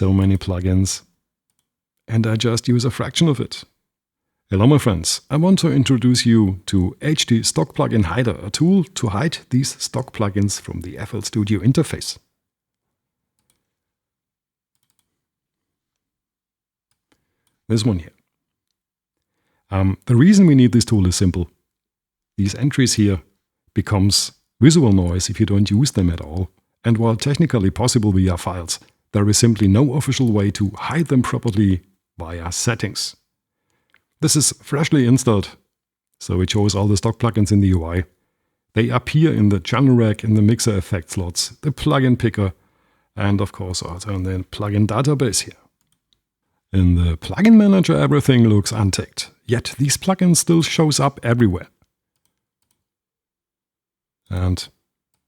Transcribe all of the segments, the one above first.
So many plugins. And I just use a fraction of it. Hello my friends, I want to introduce you to HD Stockplugin Hider, a tool to hide these stock plugins from the FL Studio interface. This one here. The reason we need this tool is simple. These entries here becomes visual noise if you don't use them at all. And while technically possible via files, there is simply no official way to hide them properly via settings. This is freshly installed, so it shows all the stock plugins in the UI. They appear in the channel rack, in the mixer effect slots, the plugin picker, and of course also in the plugin database here. In the plugin manager everything looks unticked, yet these plugins still shows up everywhere. And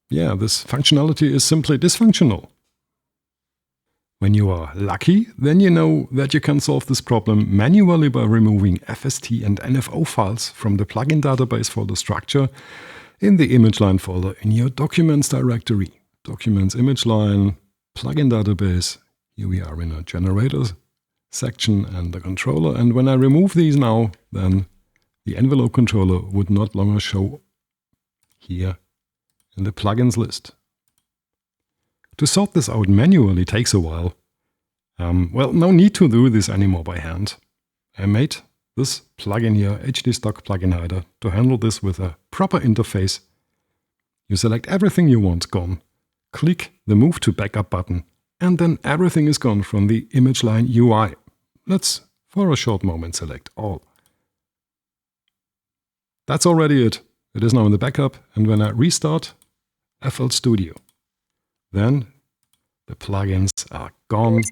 yeah, this functionality is simply dysfunctional. When you are lucky, then you know that you can solve this problem manually by removing FST and NFO files from the plugin database folder structure in the image line folder in your Documents directory. Documents image line, plugin database. Here we are in a generator section and the controller. And when I remove these now, then the envelope controller would not longer show here in the plugins list. To sort this out manually takes a while. Well, no need to do this anymore by hand. I made this plugin here, HD Stockplugin Hider, to handle this with a proper interface. You select everything you want gone, click the Move to Backup button, and then everything is gone from the image line UI. Let's, for a short moment, select all. That's already it. It is now in the backup, and when I restart FL Studio, then the plugins are gone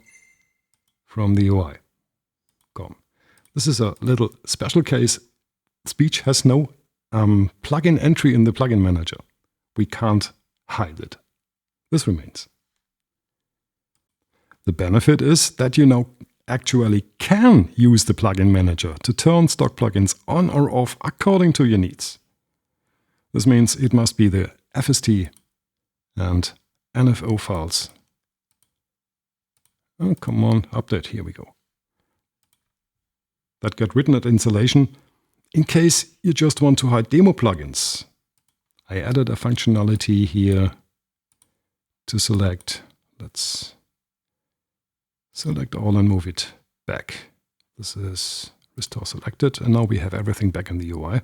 from the UI. Gone. This is a little special case. Speech has no plugin entry in the plugin manager. We can't hide it. This remains. The benefit is that you now actually can use the plugin manager to turn stock plugins on or off according to your needs. This means it must be the FST and NFO files. Oh, come on, update, here we go. That got written at installation in case you just want to hide demo plugins. I added a functionality here to select. Let's select all and move it back. This is restore selected, and now we have everything back in the UI.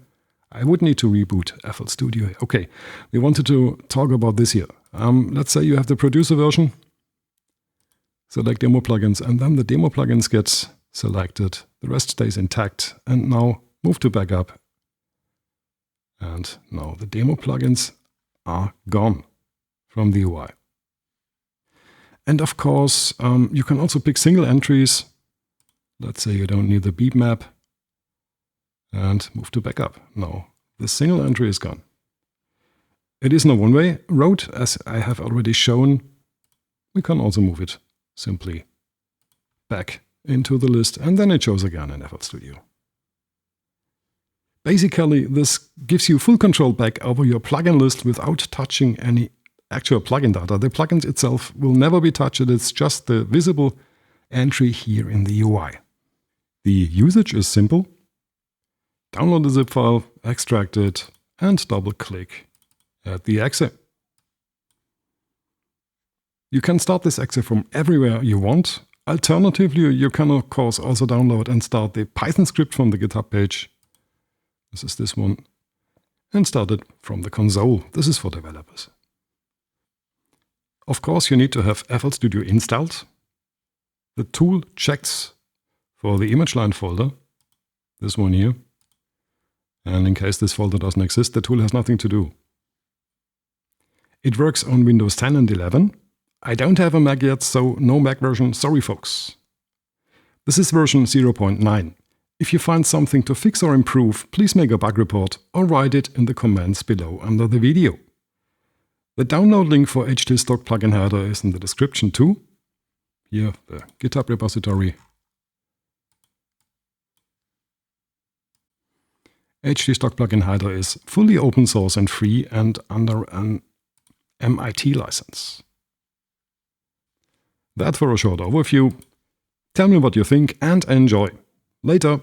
I would need to reboot FL Studio. Okay, we wanted to talk about this here. Let's say you have the producer version. Select demo plugins, and then the demo plugins gets selected. The rest stays intact, and now move to backup. And now the demo plugins are gone from the UI. And of course, you can also pick single entries. Let's say you don't need the beep map. And move to backup. Now the single entry is gone. It is no one-way road, as I have already shown. We can also move it simply back into the list, and then it shows again in FL Studio. Basically, this gives you full control back over your plugin list without touching any actual plugin data. The plugin itself will never be touched. It's just the visible entry here in the UI. The usage is simple. Download the zip file, extract it, and double-click at the exe. You can start this exe from everywhere you want. Alternatively, you can of course also download and start the Python script from the GitHub page. This is this one. And start it from the console. This is for developers. Of course, you need to have FL Studio installed. The tool checks for the image line folder, this one here. And in case this folder doesn't exist, the tool has nothing to do. It works on Windows 10 and 11. I don't have a Mac yet, so no Mac version, sorry folks. This is version 0.9. If you find something to fix or improve, please make a bug report or write it in the comments below under the video. The download link for HD Stockplugin Hider is in the description too. Here, the GitHub repository. HD Stockplugin Hider is fully open source and free and under an MIT license. That for a short overview. Tell me what you think and enjoy. Later.